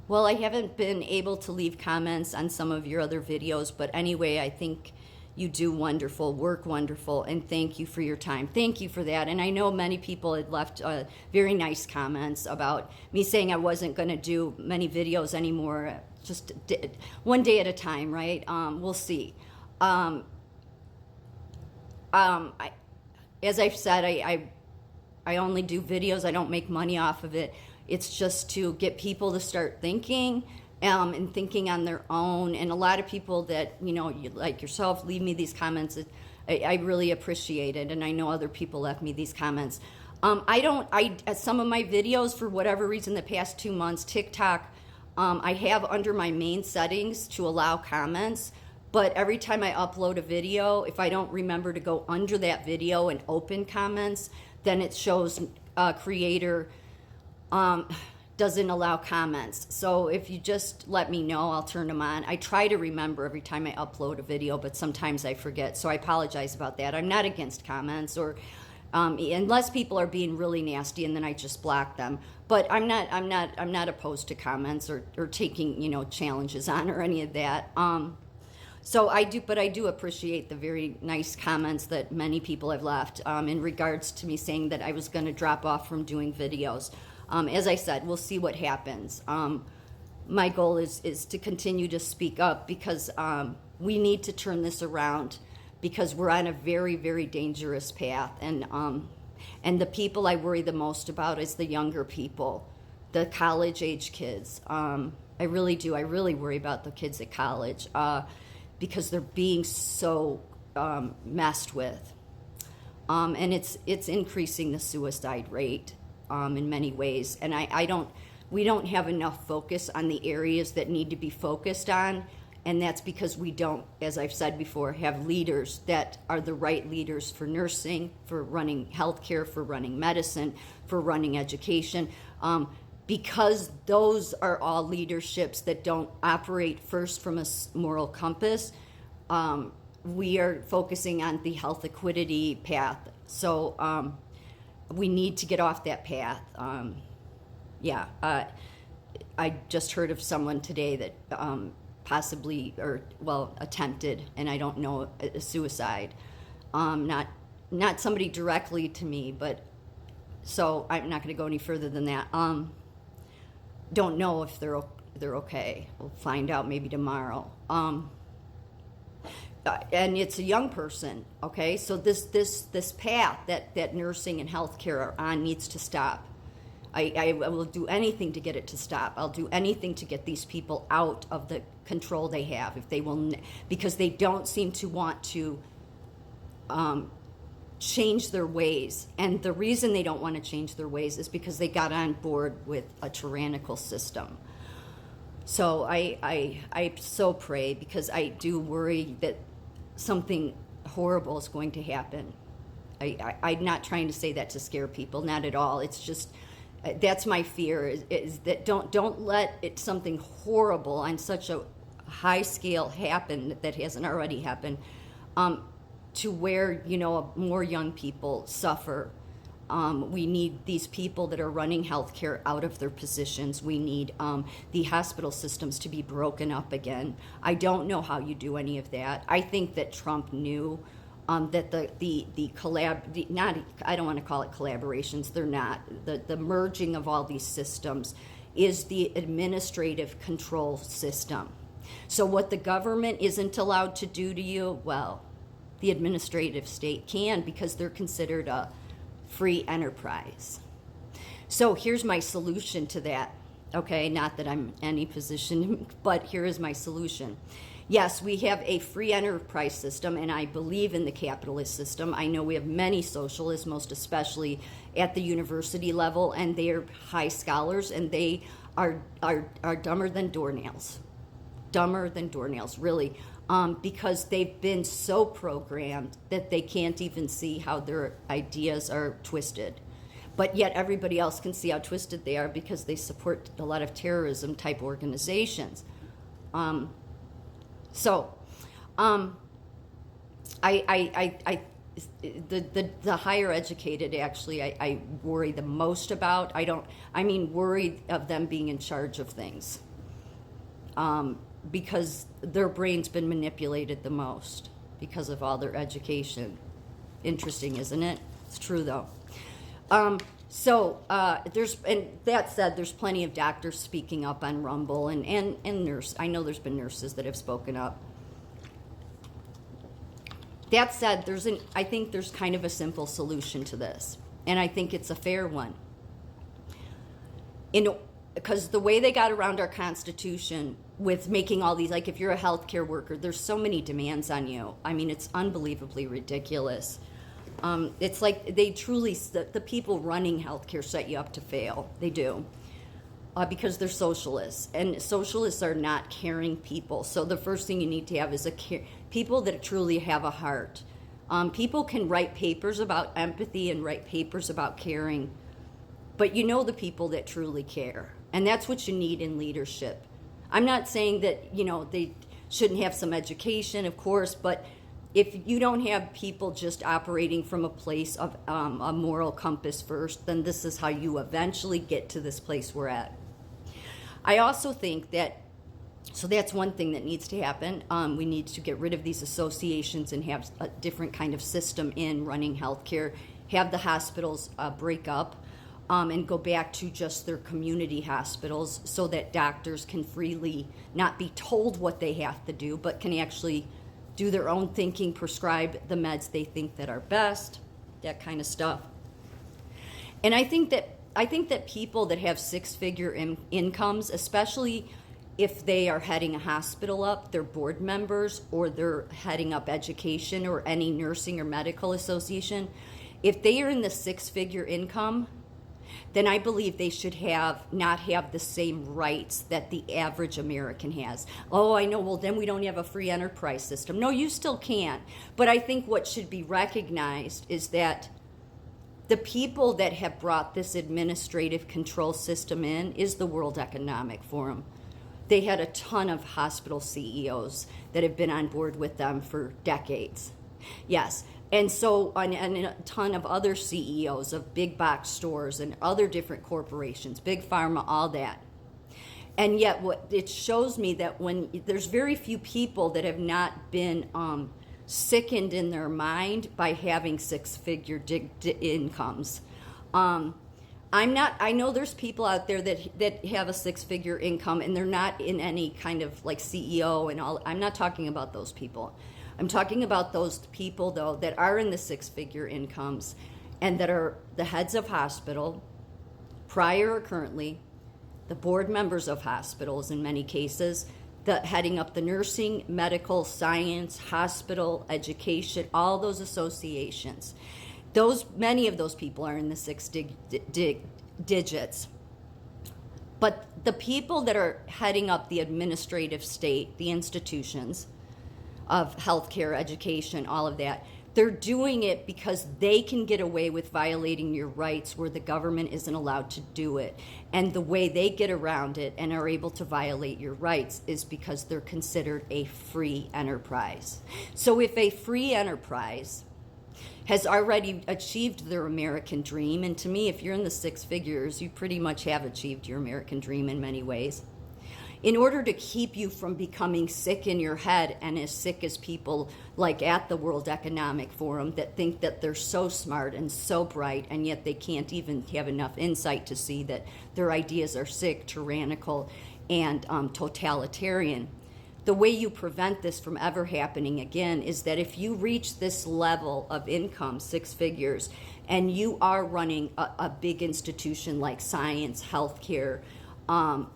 Well, I haven't been able to leave comments on some of your other videos, but anyway, I think you do wonderful, work wonderful, and thank you for your time. Thank you for that. And I know many people had left very nice comments about me saying I wasn't going to do many videos anymore, just one day at a time, right? We'll see. I, as I've said, I only do videos. I don't make money off of it. It's just to get people to start thinking and thinking on their own. And a lot of people that, like yourself, leave me these comments. I really appreciate it. And I know other people left me these comments. Some of my videos, for whatever reason, the past 2 months, TikTok, I have under my main settings to allow comments. But every time I upload a video, if I don't remember to go under that video and open comments, then it shows creator doesn't allow comments. So if you just let me know, I'll turn them on. I try to remember every time I upload a video, but sometimes I forget. So I apologize about that. I'm not against comments, or unless people are being really nasty, and then I just block them. But I'm not opposed to comments or taking challenges on or any of that. So I do appreciate the very nice comments that many people have left in regards to me saying that I was going to drop off from doing videos. As I said, we'll see what happens. My goal is to continue to speak up, because we need to turn this around, because we're on a very, very dangerous path. And the people I worry the most about is the younger people, the college-age kids. I really do. I really worry about the kids at college. Because they're being so messed with, and it's increasing the suicide rate in many ways. And we don't have enough focus on the areas that need to be focused on, and that's because we don't, as I've said before, have leaders that are the right leaders for nursing, for running healthcare, for running medicine, for running education. Because those are all leaderships that don't operate first from a moral compass, we are focusing on the health equity path. So we need to get off that path. I just heard of someone today that possibly, attempted, and I don't know, a suicide. Not somebody directly to me, but so I'm not going to go any further than that. Don't know if they're okay. We'll find out maybe tomorrow. And it's a young person, okay? So this path that nursing and healthcare are on needs to stop. I will do anything to get it to stop. I'll do anything to get these people out of the control they have, if they will, because they don't seem to want to change their ways. And the reason they don't want to change their ways is because they got on board with a tyrannical system. So I so pray, because I do worry that something horrible is going to happen. I'm not trying to say that to scare people, not at all. It's just, that's my fear, is that don't let something horrible on such a high scale happen that hasn't already happened, to where more young people suffer. We need these people that are running healthcare out of their positions. We need the hospital systems to be broken up again. I don't know how you do any of that. I think that Trump knew that I don't want to call it collaborations. They're not. The merging of all these systems is the administrative control system. So what the government isn't allowed to do to you, well, the administrative state can, because they're considered a free enterprise. So here's my solution to that. Okay, not that I'm in any position, but here is my solution. Yes, we have a free enterprise system, and I believe in the capitalist system. I know we have many socialists, most especially at the university level, and they are high scholars, and they are dumber than doornails. Dumber than doornails, really. Because they've been so programmed that they can't even see how their ideas are twisted. But yet everybody else can see how twisted they are, because they support a lot of terrorism type organizations. The higher educated, actually, I worry the most about. Worried of them being in charge of things. because their brain's been manipulated the most because of all their education. Interesting, isn't it? It's true, though. And that said, there's plenty of doctors speaking up on Rumble and nurse. I know there's been nurses that have spoken up. That said, I think there's kind of a simple solution to this, and I think it's a fair one. Because the way they got around our Constitution with making all these, like if you're a healthcare worker, there's so many demands on you. I mean, it's unbelievably ridiculous. It's like the people running healthcare set you up to fail. They do. Because they're socialists, and socialists are not caring people. So the first thing you need to have is people that truly have a heart. People can write papers about empathy and write papers about caring, but you know the people that truly care, and that's what you need in leadership. I'm not saying that they shouldn't have some education, of course, but if you don't have people just operating from a place of a moral compass first, then this is how you eventually get to this place we're at. I also think so that's one thing that needs to happen. We need to get rid of these associations and have a different kind of system in running healthcare, have the hospitals break up and go back to just their community hospitals so that doctors can freely not be told what they have to do, but can actually do their own thinking, prescribe the meds they think that are best, that kind of stuff. And I think that people that have six-figure incomes, especially if they are heading a hospital up, they're board members, or they're heading up education or any nursing or medical association, if they are in the six-figure income, then I believe they should not have the same rights that the average American has. Oh, I know, well, then we don't have a free enterprise system. No, you still can. But I think what should be recognized is that the people that have brought this administrative control system in is the World Economic Forum. They had a ton of hospital CEOs that have been on board with them for decades. Yes. And so, and a ton of other CEOs of big box stores and other different corporations, big pharma, all that. And yet what it shows me that when there's very few people that have not been sickened in their mind by having six-figure incomes. I know there's people out there that have a six-figure income and they're not in any kind of like CEO and all. I'm not talking about those people. I'm talking about those people, though, that are in the six-figure incomes and that are the heads of hospital, prior or currently, the board members of hospitals in many cases, heading up the nursing, medical, science, hospital, education, all those associations. Many of those people are in the six digits. But the people that are heading up the administrative state, the institutions of healthcare, education, all of that, they're doing it because they can get away with violating your rights where the government isn't allowed to do it. And the way they get around it and are able to violate your rights is because they're considered a free enterprise. So if a free enterprise has already achieved their American dream, and to me, if you're in the six figures, you pretty much have achieved your American dream in many ways. In order to keep you from becoming sick in your head and as sick as people like at the World Economic Forum that think that they're so smart and so bright, and yet they can't even have enough insight to see that their ideas are sick, tyrannical, and totalitarian. The way you prevent this from ever happening again is that if you reach this level of income, six figures, and you are running a big institution like science, healthcare,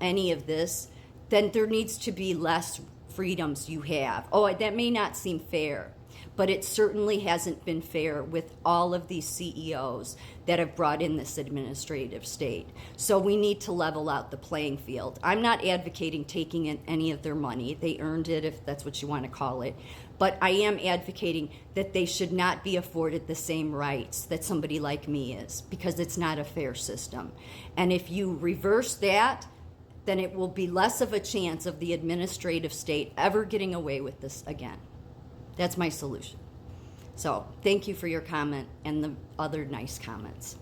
any of this, then there needs to be less freedoms you have. Oh, that may not seem fair, but it certainly hasn't been fair with all of these CEOs that have brought in this administrative state. So we need to level out the playing field. I'm not advocating taking in any of their money. They earned it, if that's what you want to call it. But I am advocating that they should not be afforded the same rights that somebody like me is, because it's not a fair system. And if you reverse that, then it will be less of a chance of the administrative state ever getting away with this again. That's my solution. So thank you for your comment and the other nice comments.